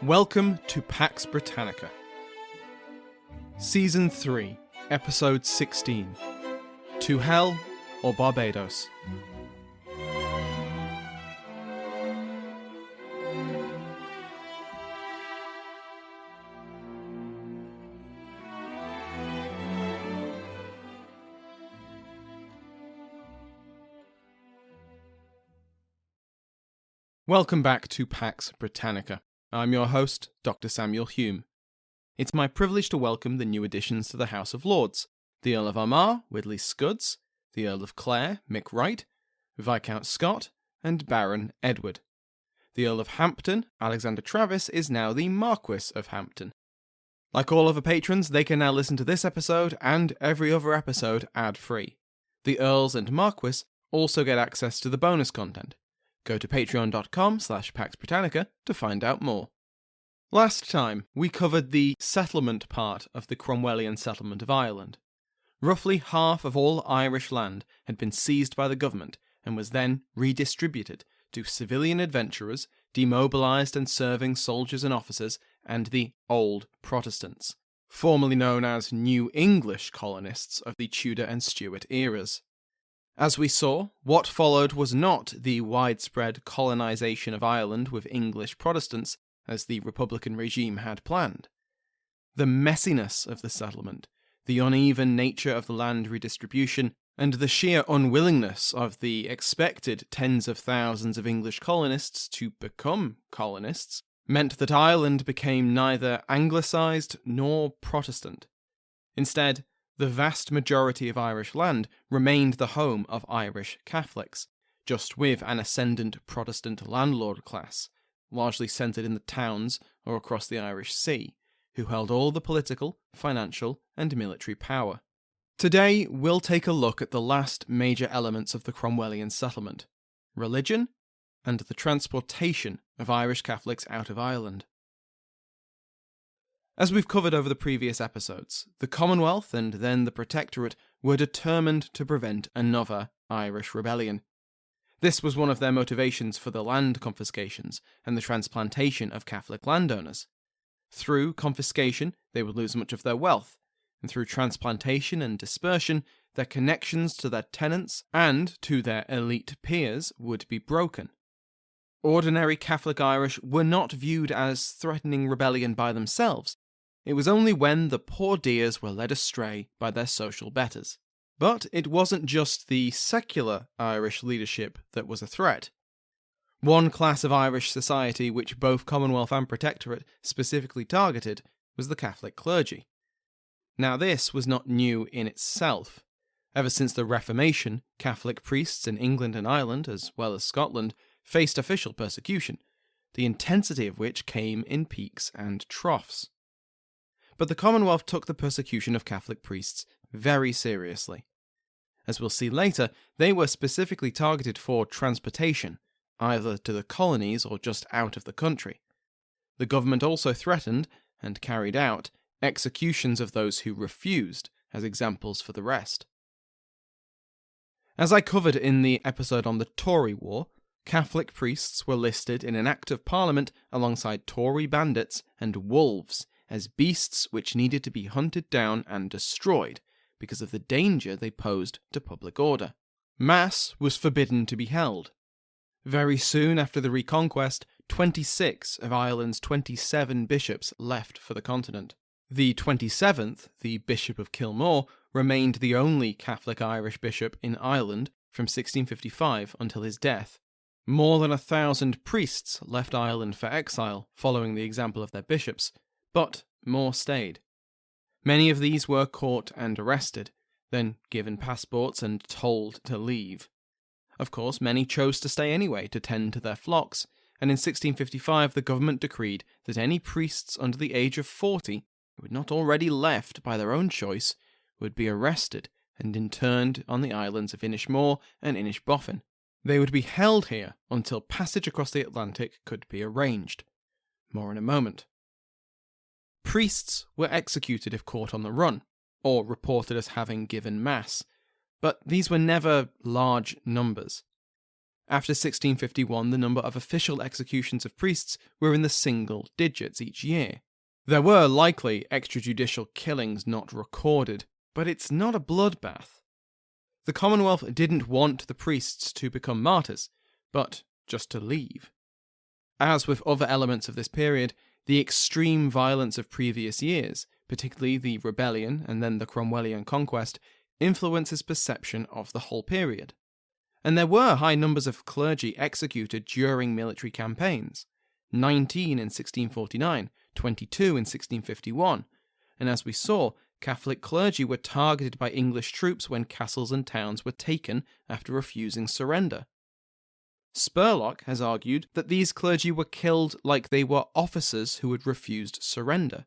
Welcome to Pax Britannica. Season 3, Episode 16. To Hell or Barbados? Welcome back to Pax Britannica. I'm your host, Dr. Samuel Hume. It's my privilege to welcome the new additions to the House of Lords, the Earl of Armagh, Widley Scudds, the Earl of Clare, Mick Wright, Viscount Scott, and Baron Edward. The Earl of Hampton, Alexander Travis, is now the Marquis of Hampton. Like all other patrons, they can now listen to this episode and every other episode ad-free. The Earls and Marquis also get access to the bonus content. Go to patreon.com/PaxBritannica to find out more. Last time, we covered the settlement part of the Cromwellian settlement of Ireland. Roughly half of all Irish land had been seized by the government and was then redistributed to civilian adventurers, demobilised and serving soldiers and officers, and the Old Protestants, formerly known as New English colonists of the Tudor and Stuart eras. As we saw, what followed was not the widespread colonisation of Ireland with English Protestants, as the Republican regime had planned. The messiness of the settlement, the uneven nature of the land redistribution, and the sheer unwillingness of the expected tens of thousands of English colonists to become colonists, meant that Ireland became neither Anglicised nor Protestant. Instead, the vast majority of Irish land remained the home of Irish Catholics, just with an ascendant Protestant landlord class, largely centred in the towns or across the Irish Sea, who held all the political, financial, and military power. Today, we'll take a look at the last major elements of the Cromwellian settlement: religion and the transportation of Irish Catholics out of Ireland. As we've covered over the previous episodes, the Commonwealth and then the Protectorate were determined to prevent another Irish rebellion. This was one of their motivations for the land confiscations and the transplantation of Catholic landowners. Through confiscation, they would lose much of their wealth, and through transplantation and dispersion, their connections to their tenants and to their elite peers would be broken. Ordinary Catholic Irish were not viewed as threatening rebellion by themselves. It was only when the poor dears were led astray by their social betters. But it wasn't just the secular Irish leadership that was a threat. One class of Irish society which both Commonwealth and Protectorate specifically targeted was the Catholic clergy. Now this was not new in itself. Ever since the Reformation, Catholic priests in England and Ireland, as well as Scotland, faced official persecution, the intensity of which came in peaks and troughs. But the Commonwealth took the persecution of Catholic priests very seriously. As we'll see later, they were specifically targeted for transportation, either to the colonies or just out of the country. The government also threatened, and carried out, executions of those who refused, as examples for the rest. As I covered in the episode on the Tory War, Catholic priests were listed in an Act of Parliament alongside Tory bandits and wolves as beasts which needed to be hunted down and destroyed because of the danger they posed to public order. Mass was forbidden to be held. Very soon after the Reconquest, 26 of Ireland's 27 bishops left for the continent. The 27th, the Bishop of Kilmore, remained the only Catholic Irish bishop in Ireland from 1655 until his death. More than 1,000 priests left Ireland for exile, following the example of their bishops, but more stayed. Many of these were caught and arrested, then given passports and told to leave. Of course, many chose to stay anyway to tend to their flocks, and in 1655 the government decreed that any priests under the age of 40 who had not already left by their own choice would be arrested and interned on the islands of Inishmore and Inishbofin. They would be held here until passage across the Atlantic could be arranged. More in a moment. Priests were executed if caught on the run, or reported as having given mass, but these were never large numbers. After 1651, the number of official executions of priests were in the single digits each year. There were likely extrajudicial killings not recorded, but it's not a bloodbath. The Commonwealth didn't want the priests to become martyrs, but just to leave. As with other elements of this period, the extreme violence of previous years, particularly the rebellion and then the Cromwellian conquest, influences perception of the whole period. And there were high numbers of clergy executed during military campaigns, 19 in 1649, 22 in 1651, and as we saw, Catholic clergy were targeted by English troops when castles and towns were taken after refusing surrender. Spurlock has argued that these clergy were killed like they were officers who had refused surrender.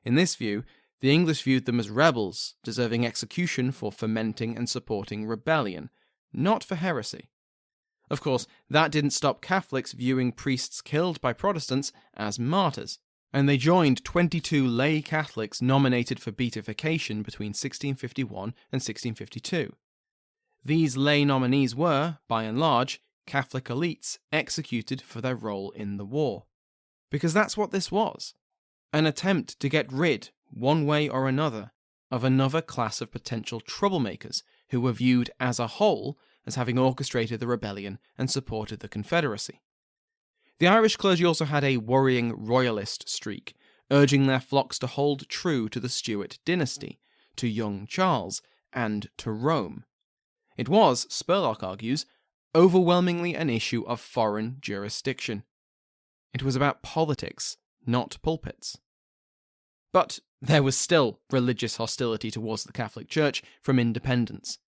In this view, the English viewed them as rebels, deserving execution for fomenting and supporting rebellion, not for heresy. Of course, that didn't stop Catholics viewing priests killed by Protestants as martyrs, and they joined 22 lay Catholics nominated for beatification between 1651 and 1652. These lay nominees were, by and large, Catholic elites executed for their role in the war. Because that's what this was. An attempt to get rid, one way or another, of another class of potential troublemakers who were viewed as a whole as having orchestrated the rebellion and supported the Confederacy. The Irish clergy also had a worrying royalist streak, urging their flocks to hold true to the Stuart dynasty, to young Charles, and to Rome. It was, Spurlock argues, overwhelmingly an issue of foreign jurisdiction. It was about politics, not pulpits. But there was still religious hostility towards the Catholic Church from independence.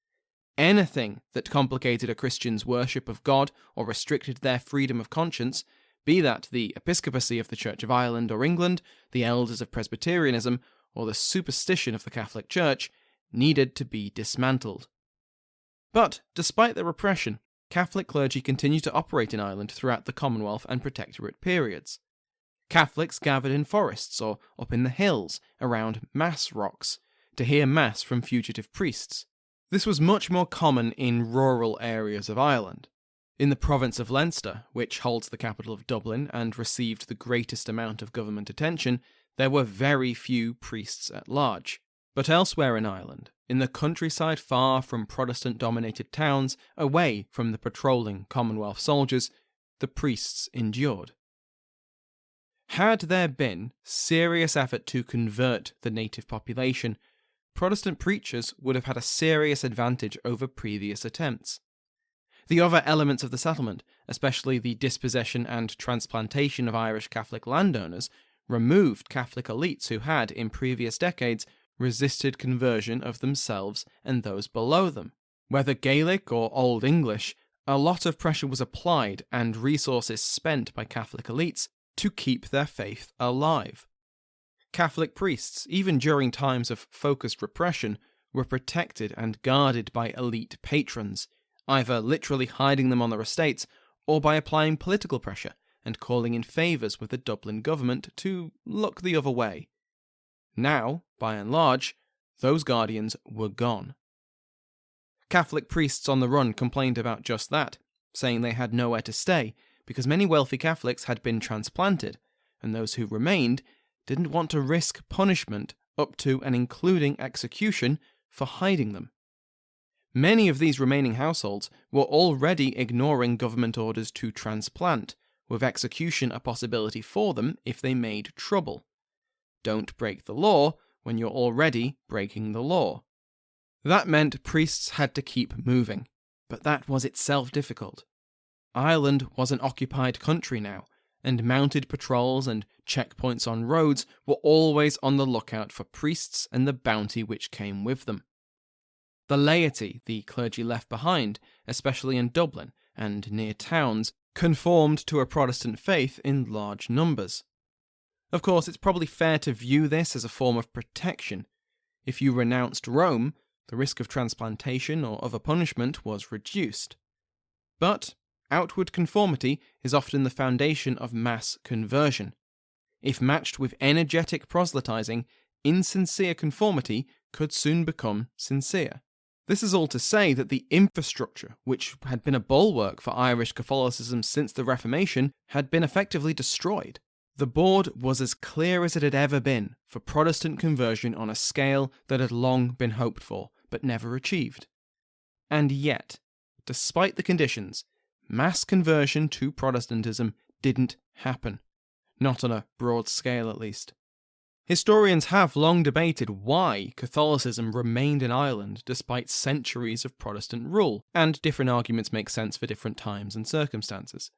Anything that complicated a Christian's worship of God or restricted their freedom of conscience, be that the episcopacy of the Church of Ireland or England, the elders of Presbyterianism, or the superstition of the Catholic Church, needed to be dismantled. But, despite the repression, Catholic clergy continued to operate in Ireland throughout the Commonwealth and Protectorate periods. Catholics gathered in forests or up in the hills around mass rocks to hear mass from fugitive priests. This was much more common in rural areas of Ireland. In the province of Leinster, which holds the capital of Dublin and received the greatest amount of government attention, there were very few priests at large. But elsewhere in Ireland, in the countryside far from Protestant-dominated towns, away from the patrolling Commonwealth soldiers, the priests endured. Had there been serious effort to convert the native population, Protestant preachers would have had a serious advantage over previous attempts. The other elements of the settlement, especially the dispossession and transplantation of Irish Catholic landowners, removed Catholic elites who had, in previous decades, resisted conversion of themselves and those below them. Whether Gaelic or Old English, a lot of pressure was applied and resources spent by Catholic elites to keep their faith alive. Catholic priests, even during times of focused repression, were protected and guarded by elite patrons, either literally hiding them on their estates or by applying political pressure and calling in favours with the Dublin government to look the other way. Now, by and large, those guardians were gone. Catholic priests on the run complained about just that, saying they had nowhere to stay because many wealthy Catholics had been transplanted, and those who remained didn't want to risk punishment up to and including execution for hiding them. Many of these remaining households were already ignoring government orders to transplant, with execution a possibility for them if they made trouble. Don't break the law when you're already breaking the law. That meant priests had to keep moving, but that was itself difficult. Ireland was an occupied country now, and mounted patrols and checkpoints on roads were always on the lookout for priests and the bounty which came with them. The laity the clergy left behind, especially in Dublin and near towns, conformed to a Protestant faith in large numbers. Of course, it's probably fair to view this as a form of protection. If you renounced Rome, the risk of transplantation or other punishment was reduced. But outward conformity is often the foundation of mass conversion. If matched with energetic proselytizing, insincere conformity could soon become sincere. This is all to say that the infrastructure, which had been a bulwark for Irish Catholicism since the Reformation, had been effectively destroyed. The board was as clear as it had ever been for Protestant conversion on a scale that had long been hoped for, but never achieved. And yet, despite the conditions, mass conversion to Protestantism didn't happen. Not on a broad scale, at least. Historians have long debated why Catholicism remained in Ireland despite centuries of Protestant rule, and different arguments make sense for different times and circumstances.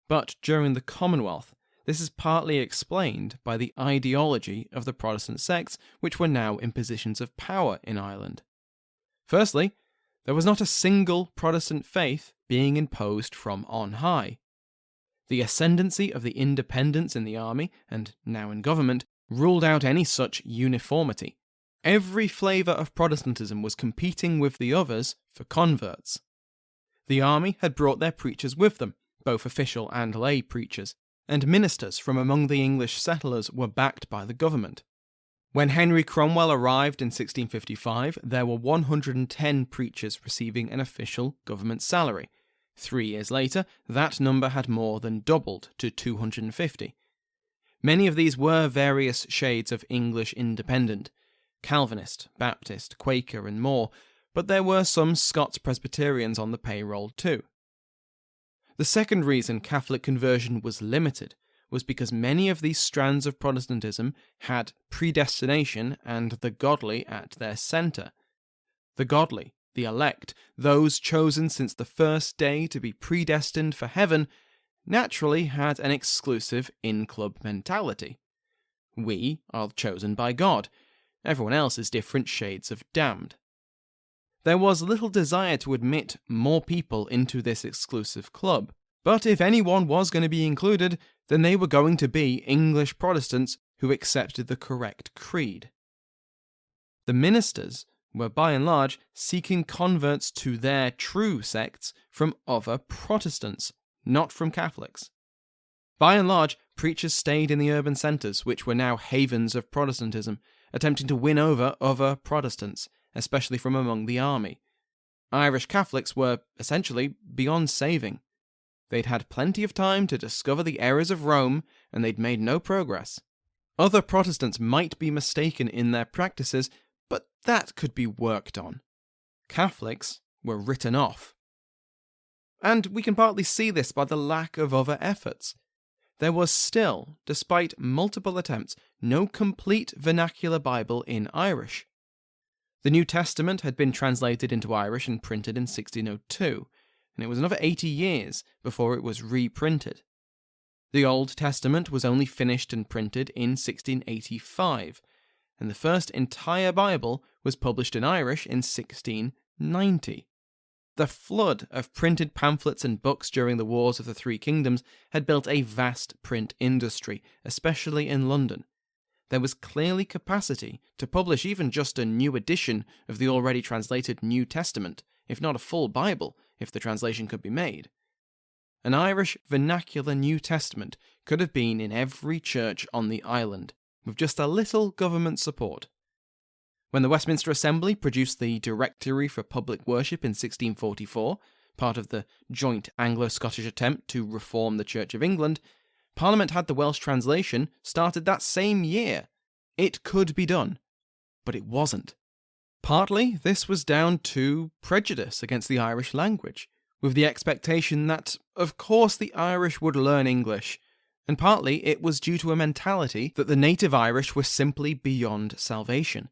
But during the Commonwealth, this is partly explained by the ideology of the Protestant sects which were now in positions of power in Ireland. Firstly, there was not a single Protestant faith being imposed from on high. The ascendancy of the independents in the army, and now in government, ruled out any such uniformity. Every flavour of Protestantism was competing with the others for converts. The army had brought their preachers with them, both official and lay preachers, and ministers from among the English settlers were backed by the government. When Henry Cromwell arrived in 1655, there were 110 preachers receiving an official government salary. 3 years later, that number had more than doubled to 250. Many of these were various shades of English independent, Calvinist, Baptist, Quaker, and more, but there were some Scots Presbyterians on the payroll too. The second reason Catholic conversion was limited was because many of these strands of Protestantism had predestination and the godly at their centre. The godly, the elect, those chosen since the first day to be predestined for heaven, naturally had an exclusive in-club mentality. We are chosen by God. Everyone else is different shades of damned. There was little desire to admit more people into this exclusive club, but if anyone was going to be included, then they were going to be English Protestants who accepted the correct creed. The ministers were by and large seeking converts to their true sects from other Protestants, not from Catholics. By and large, preachers stayed in the urban centres, which were now havens of Protestantism, attempting to win over other Protestants, especially from among the army. Irish Catholics were, essentially, beyond saving. They'd had plenty of time to discover the errors of Rome, and they'd made no progress. Other Protestants might be mistaken in their practices, but that could be worked on. Catholics were written off. And we can partly see this by the lack of other efforts. There was still, despite multiple attempts, no complete vernacular Bible in Irish. The New Testament had been translated into Irish and printed in 1602, and it was another 80 years before it was reprinted. The Old Testament was only finished and printed in 1685, and the first entire Bible was published in Irish in 1690. The flood of printed pamphlets and books during the Wars of the Three Kingdoms had built a vast print industry, especially in London. There was clearly capacity to publish even just a new edition of the already translated New Testament, if not a full Bible, if the translation could be made. An Irish vernacular New Testament could have been in every church on the island, with just a little government support. When the Westminster Assembly produced the Directory for Public Worship in 1644, part of the joint Anglo-Scottish attempt to reform the Church of England, Parliament had the Welsh translation started that same year. It could be done, but it wasn't. Partly, this was down to prejudice against the Irish language, with the expectation that, of course, the Irish would learn English, and partly it was due to a mentality that the native Irish were simply beyond salvation.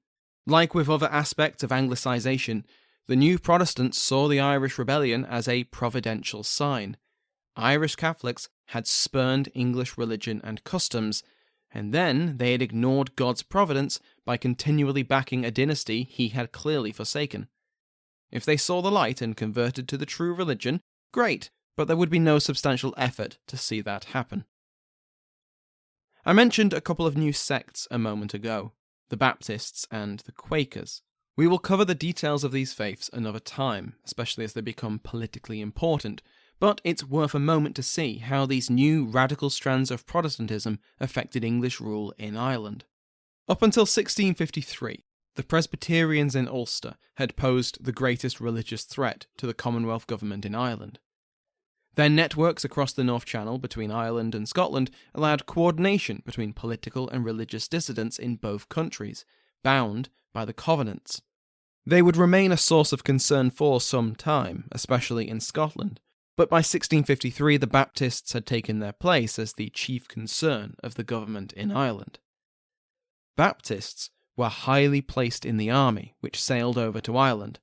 Like with other aspects of Anglicisation, the new Protestants saw the Irish rebellion as a providential sign. Irish Catholics had spurned English religion and customs, and then they had ignored God's providence by continually backing a dynasty he had clearly forsaken. If they saw the light and converted to the true religion, great, but there would be no substantial effort to see that happen. I mentioned a couple of new sects a moment ago, the Baptists and the Quakers. We will cover the details of these faiths another time, especially as they become politically important, but it's worth a moment to see how these new radical strands of Protestantism affected English rule in Ireland. Up until 1653, the Presbyterians in Ulster had posed the greatest religious threat to the Commonwealth government in Ireland. Their networks across the North Channel between Ireland and Scotland allowed coordination between political and religious dissidents in both countries, bound by the Covenants. They would remain a source of concern for some time, especially in Scotland, but by 1653 the Baptists had taken their place as the chief concern of the government in Ireland. Baptists were highly placed in the army which sailed over to Ireland,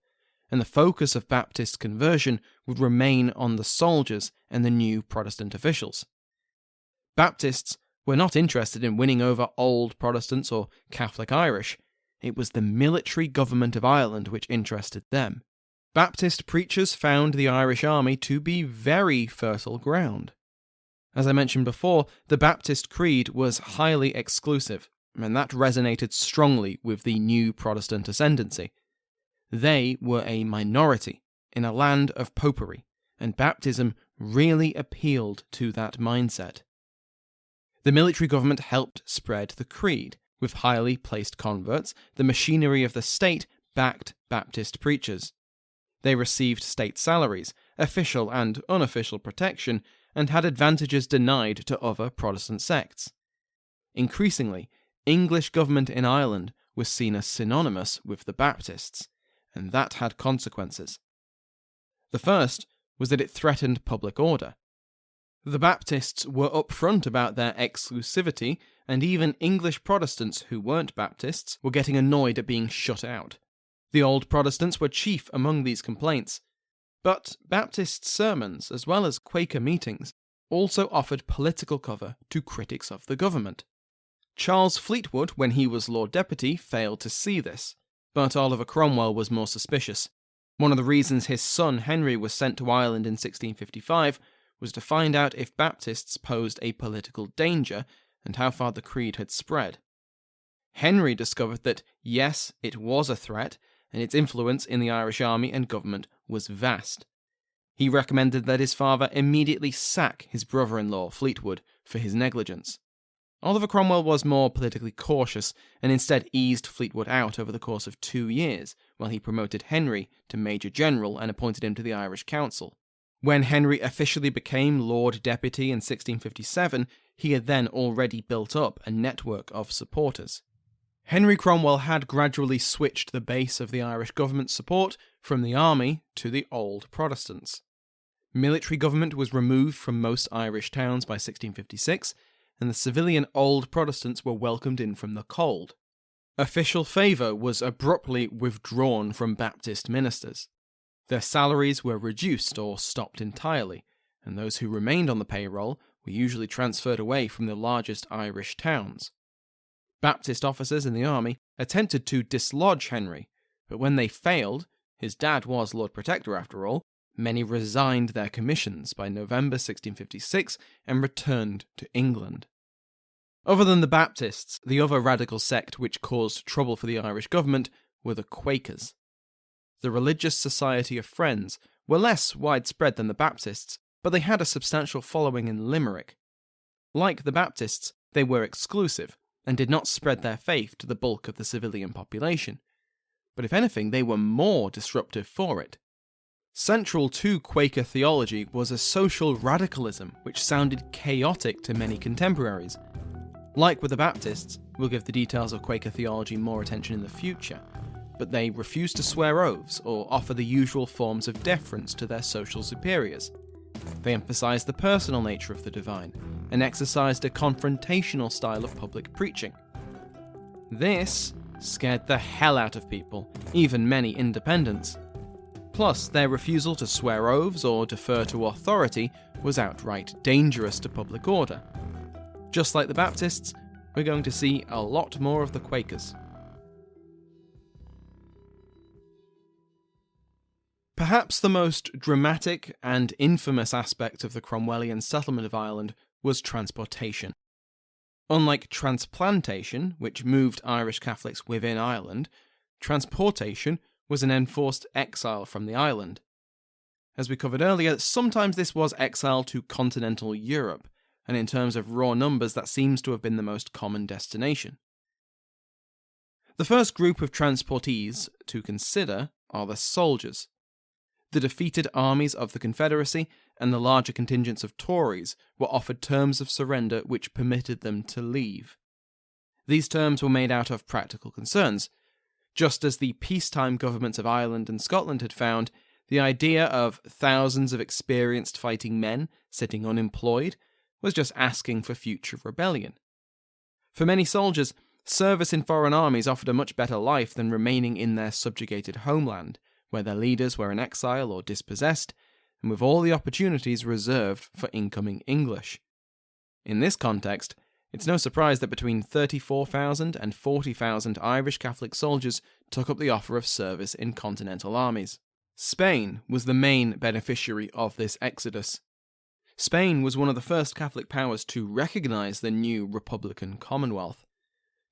and the focus of Baptist conversion would remain on the soldiers and the new Protestant officials. Baptists were not interested in winning over old Protestants or Catholic Irish. It was the military government of Ireland which interested them. Baptist preachers found the Irish army to be very fertile ground. As I mentioned before, the Baptist creed was highly exclusive, and that resonated strongly with the new Protestant ascendancy. They were a minority in a land of popery, and baptism really appealed to that mindset. The military government helped spread the creed. With highly placed converts, the machinery of the state backed Baptist preachers. They received state salaries, official and unofficial protection, and had advantages denied to other Protestant sects. Increasingly, English government in Ireland was seen as synonymous with the Baptists, and that had consequences. The first was that it threatened public order. The Baptists were upfront about their exclusivity, and even English Protestants who weren't Baptists were getting annoyed at being shut out. The old Protestants were chief among these complaints, but Baptist sermons, as well as Quaker meetings, also offered political cover to critics of the government. Charles Fleetwood, when he was Lord Deputy, failed to see this, but Oliver Cromwell was more suspicious. One of the reasons his son Henry was sent to Ireland in 1655 was to find out if Baptists posed a political danger and how far the creed had spread. Henry discovered that, yes, it was a threat, and its influence in the Irish army and government was vast. He recommended that his father immediately sack his brother-in-law, Fleetwood, for his negligence. Oliver Cromwell was more politically cautious, and instead eased Fleetwood out over the course of 2 years, while he promoted Henry to Major General and appointed him to the Irish Council. When Henry officially became Lord Deputy in 1657, he had then already built up a network of supporters. Henry Cromwell had gradually switched the base of the Irish government's support from the army to the old Protestants. Military government was removed from most Irish towns by 1656, and the civilian old Protestants were welcomed in from the cold. Official favour was abruptly withdrawn from Baptist ministers. Their salaries were reduced or stopped entirely, and those who remained on the payroll were usually transferred away from the largest Irish towns. Baptist officers in the army attempted to dislodge Henry, but when they failed, his dad was Lord Protector after all, many resigned their commissions by November 1656 and returned to England. Other than the Baptists, the other radical sect which caused trouble for the Irish government were the Quakers. The Religious Society of Friends were less widespread than the Baptists, but they had a substantial following in Limerick. Like the Baptists, they were exclusive and did not spread their faith to the bulk of the civilian population. But if anything, they were more disruptive for it. Central to Quaker theology was a social radicalism which sounded chaotic to many contemporaries. Like with the Baptists, we'll give the details of Quaker theology more attention in the future, but they refused to swear oaths or offer the usual forms of deference to their social superiors. They emphasized the personal nature of the divine, and exercised a confrontational style of public preaching. This scared the hell out of people, even many independents. Plus, their refusal to swear oaths or defer to authority was outright dangerous to public order. Just like the Baptists, we're going to see a lot more of the Quakers. Perhaps the most dramatic and infamous aspect of the Cromwellian settlement of Ireland was transportation. Unlike transplantation, which moved Irish Catholics within Ireland, transportation was an enforced exile from the island. As we covered earlier, sometimes this was exile to continental Europe, and in terms of raw numbers that seems to have been the most common destination. The first group of transportees to consider are the soldiers. The defeated armies of the Confederacy and the larger contingents of Tories were offered terms of surrender which permitted them to leave. These terms were made out of practical concerns. Just as the peacetime governments of Ireland and Scotland had found, the idea of thousands of experienced fighting men sitting unemployed was just asking for future rebellion. For many soldiers, service in foreign armies offered a much better life than remaining in their subjugated homeland, where their leaders were in exile or dispossessed, and with all the opportunities reserved for incoming English. In this context, it's no surprise that between 34,000 and 40,000 Irish Catholic soldiers took up the offer of service in continental armies. Spain was the main beneficiary of this exodus. Spain was one of the first Catholic powers to recognise the new Republican Commonwealth.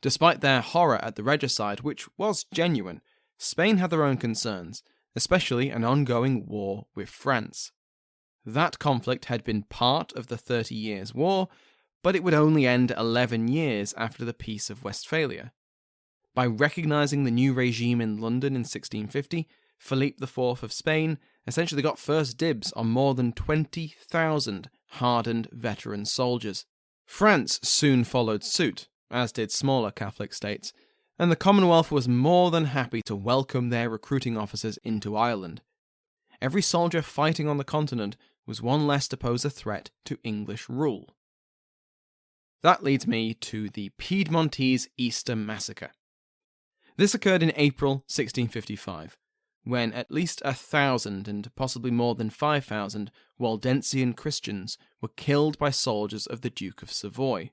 Despite their horror at the regicide, which was genuine, Spain had their own concerns, especially an ongoing war with France. That conflict had been part of the 30 Years' War, but it would only end 11 years after the Peace of Westphalia. By recognising the new regime in London in 1650, Philippe IV of Spain essentially got first dibs on more than 20,000 hardened veteran soldiers. France soon followed suit, as did smaller Catholic states, and the Commonwealth was more than happy to welcome their recruiting officers into Ireland. Every soldier fighting on the continent was one less to pose a threat to English rule. That leads me to the Piedmontese Easter Massacre. This occurred in April 1655, when at least 1,000 and possibly more than 5,000 Waldensian Christians were killed by soldiers of the Duke of Savoy.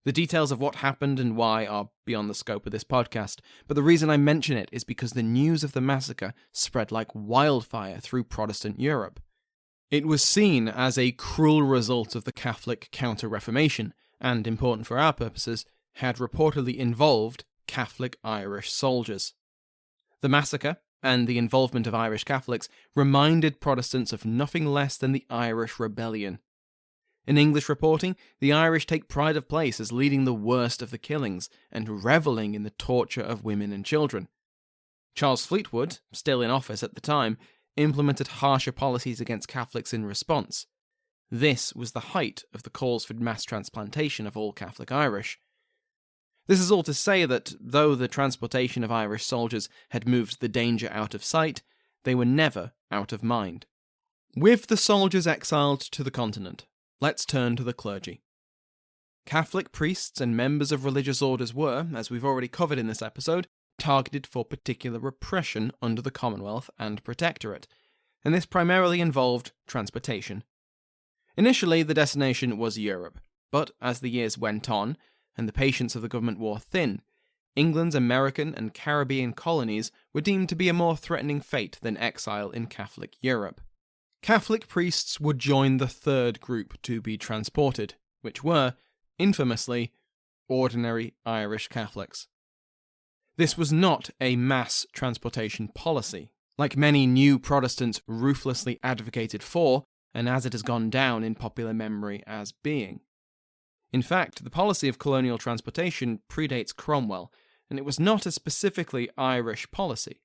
The details of what happened and why are beyond the scope of this podcast, but the reason I mention it is because the news of the massacre spread like wildfire through Protestant Europe. It was seen as a cruel result of the Catholic Counter-Reformation, and, important for our purposes, had reportedly involved Catholic Irish soldiers. The massacre, and the involvement of Irish Catholics, reminded Protestants of nothing less than the Irish Rebellion. In English reporting, the Irish take pride of place as leading the worst of the killings and revelling in the torture of women and children. Charles Fleetwood, still in office at the time, implemented harsher policies against Catholics in response. This was the height of the calls for mass transplantation of all Catholic Irish. This is all to say that, though the transportation of Irish soldiers had moved the danger out of sight, they were never out of mind. With the soldiers exiled to the continent, let's turn to the clergy. Catholic priests and members of religious orders were, as we've already covered in this episode, targeted for particular repression under the Commonwealth and Protectorate, and this primarily involved transportation. Initially, the destination was Europe, but as the years went on, and the patience of the government wore thin, England's American and Caribbean colonies were deemed to be a more threatening fate than exile in Catholic Europe. Catholic priests would join the third group to be transported, which were, infamously, ordinary Irish Catholics. This was not a mass transportation policy, like many new Protestants ruthlessly advocated for, and as it has gone down in popular memory as being. In fact, the policy of colonial transportation predates Cromwell, and it was not a specifically Irish policy.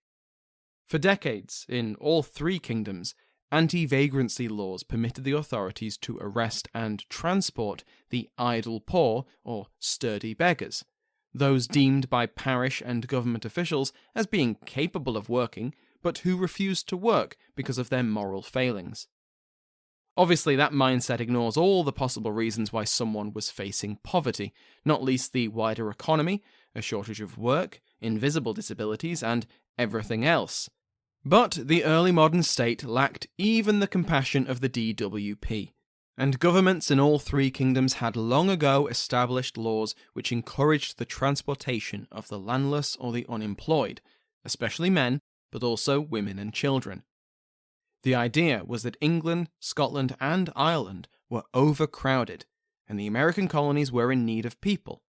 For decades, in all three kingdoms, anti-vagrancy laws permitted the authorities to arrest and transport the idle poor, or sturdy beggars, those deemed by parish and government officials as being capable of working, but who refused to work because of their moral failings. Obviously, that mindset ignores all the possible reasons why someone was facing poverty, not least the wider economy, a shortage of work, invisible disabilities, and everything else. But the early modern state lacked even the compassion of the DWP, and governments in all three kingdoms had long ago established laws which encouraged the transportation of the landless or the unemployed, especially men, but also women and children. The idea was that England, Scotland, and Ireland were overcrowded, and the American colonies were in need of people,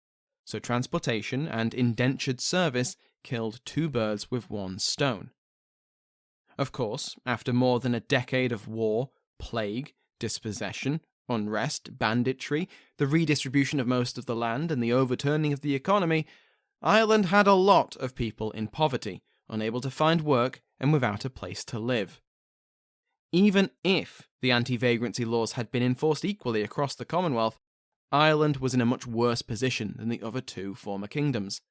so transportation and indentured service killed two birds with one stone. Of course, after more than a decade of war, plague, dispossession, unrest, banditry, the redistribution of most of the land, and the overturning of the economy, Ireland had a lot of people in poverty, unable to find work and without a place to live. Even if the anti-vagrancy laws had been enforced equally across the Commonwealth, Ireland was in a much worse position than the other two former kingdoms.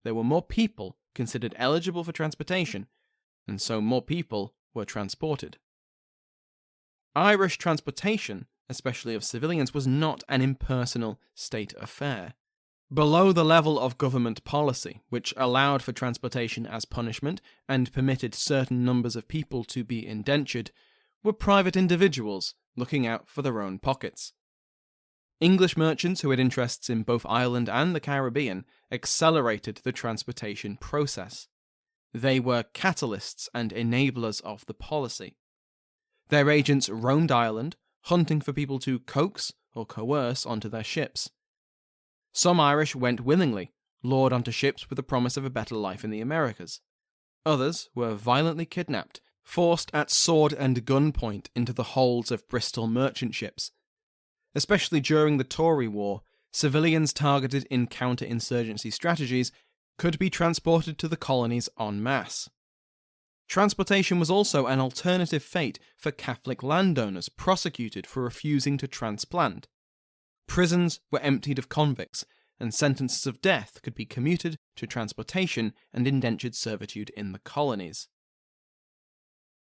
There were more people considered eligible for transportation, and so more people were transported. Irish transportation, especially of civilians, was not an impersonal state affair. Below the level of government policy, which allowed for transportation as punishment and permitted certain numbers of people to be indentured, were private individuals looking out for their own pockets. English merchants who had interests in both Ireland and the Caribbean accelerated the transportation process. They were catalysts and enablers of the policy. Their agents roamed Ireland, hunting for people to coax or coerce onto their ships. Some Irish went willingly, lured onto ships with the promise of a better life in the Americas. Others were violently kidnapped, forced at sword and gunpoint into the holds of Bristol merchant ships. Especially during the Tory War, civilians targeted in counter-insurgency strategies could be transported to the colonies en masse. Transportation was also an alternative fate for Catholic landowners prosecuted for refusing to transplant. Prisons were emptied of convicts, and sentences of death could be commuted to transportation and indentured servitude in the colonies.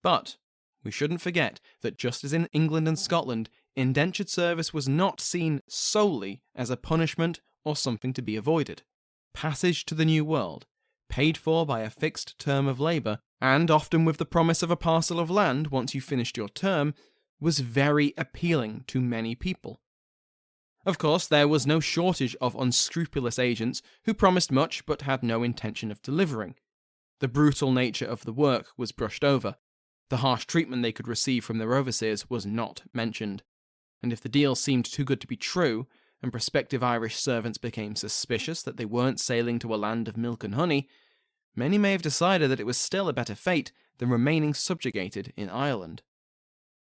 But we shouldn't forget that just as in England and Scotland, indentured service was not seen solely as a punishment or something to be avoided. Passage to the New World, paid for by a fixed term of labour, and often with the promise of a parcel of land once you finished your term, was very appealing to many people. Of course, there was no shortage of unscrupulous agents who promised much but had no intention of delivering. The brutal nature of the work was brushed over. The harsh treatment they could receive from their overseers was not mentioned. And if the deal seemed too good to be true, and prospective Irish servants became suspicious that they weren't sailing to a land of milk and honey, many may have decided that it was still a better fate than remaining subjugated in Ireland.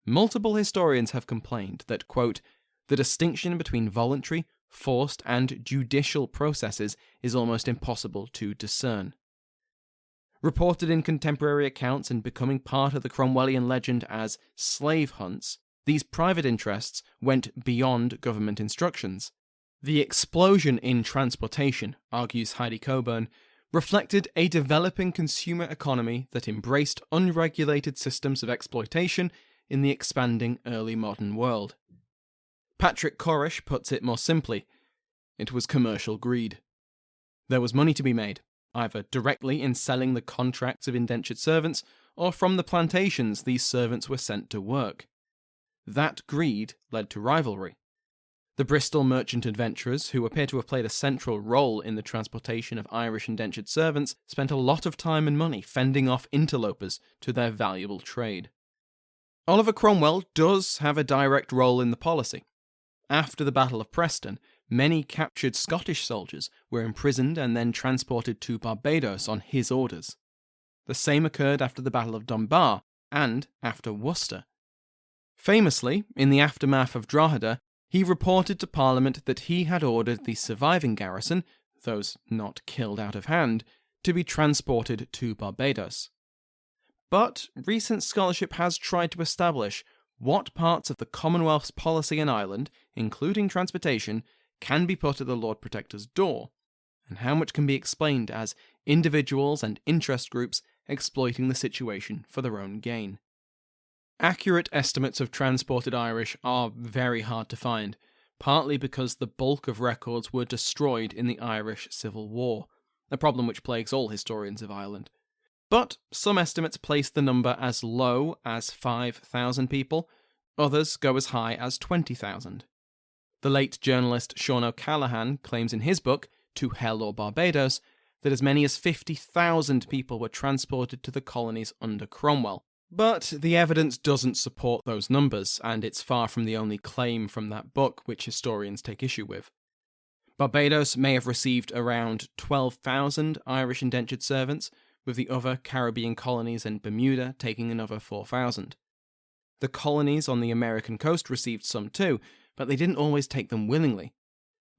Multiple historians have complained that, quote, the distinction between voluntary, forced, and judicial processes is almost impossible to discern. Reported in contemporary accounts and becoming part of the Cromwellian legend as slave hunts, these private interests went beyond government instructions. The explosion in transportation, argues Heidi Coburn, reflected a developing consumer economy that embraced unregulated systems of exploitation in the expanding early modern world. Patrick Corish puts it more simply. It was commercial greed. There was money to be made, either directly in selling the contracts of indentured servants, or from the plantations these servants were sent to work. That greed led to rivalry. The Bristol merchant adventurers, who appear to have played a central role in the transportation of Irish indentured servants, spent a lot of time and money fending off interlopers to their valuable trade. Oliver Cromwell does have a direct role in the policy. After the Battle of Preston, many captured Scottish soldiers were imprisoned and then transported to Barbados on his orders. The same occurred after the Battle of Dunbar and after Worcester. Famously, in the aftermath of Drogheda, he reported to Parliament that he had ordered the surviving garrison, those not killed out of hand, to be transported to Barbados. But recent scholarship has tried to establish what parts of the Commonwealth's policy in Ireland, including transportation, can be put at the Lord Protector's door, and how much can be explained as individuals and interest groups exploiting the situation for their own gain. Accurate estimates of transported Irish are very hard to find, partly because the bulk of records were destroyed in the Irish Civil War, a problem which plagues all historians of Ireland. But some estimates place the number as low as 5,000 people, others go as high as 20,000. The late journalist Sean O'Callaghan claims in his book, To Hell or Barbados, that as many as 50,000 people were transported to the colonies under Cromwell. But the evidence doesn't support those numbers, and it's far from the only claim from that book which historians take issue with. Barbados may have received around 12,000 Irish indentured servants, with the other Caribbean colonies and Bermuda taking another 4,000. The colonies on the American coast received some too, but they didn't always take them willingly.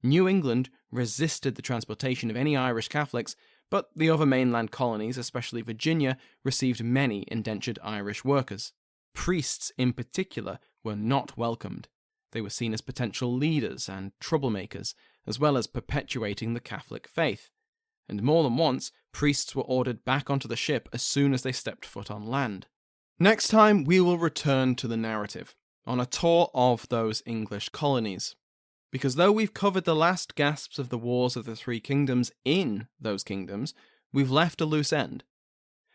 New England resisted the transportation of any Irish Catholics, but the other mainland colonies, especially Virginia, received many indentured Irish workers. Priests, in particular, were not welcomed. They were seen as potential leaders and troublemakers, as well as perpetuating the Catholic faith. And more than once, priests were ordered back onto the ship as soon as they stepped foot on land. Next time, we will return to the narrative, on a tour of those English colonies. Because though we've covered the last gasps of the Wars of the Three Kingdoms in those kingdoms, we've left a loose end.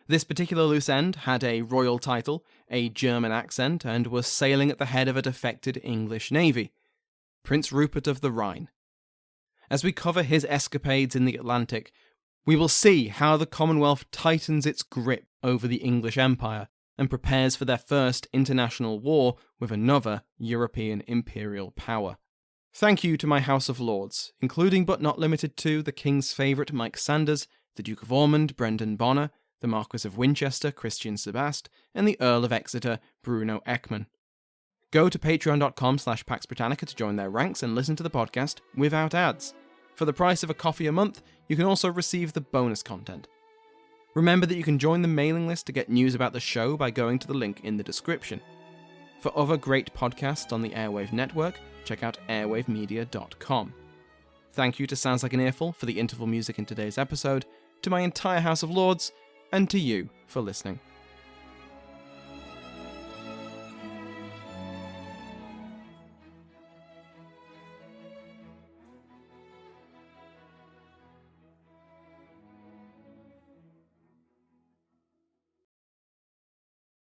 This particular loose end had a royal title, a German accent, and was sailing at the head of a defected English navy, Prince Rupert of the Rhine. As we cover his escapades in the Atlantic, we will see how the Commonwealth tightens its grip over the English Empire and prepares for their first international war with another European imperial power. Thank you to my House of Lords, including but not limited to the King's favourite Mike Sanders, the Duke of Ormond, Brendan Bonner, the Marquis of Winchester, Christian Sebast, and the Earl of Exeter, Bruno Ekman. Go to patreon.com/Pax Britannica to join their ranks and listen to the podcast without ads. For the price of a coffee a month, you can also receive the bonus content. Remember that you can join the mailing list to get news about the show by going to the link in the description. For other great podcasts on the Airwave Network, check out airwavemedia.com. Thank you to Sounds Like an Earful for the interval music in today's episode, to my entire House of Lords, and to you for listening.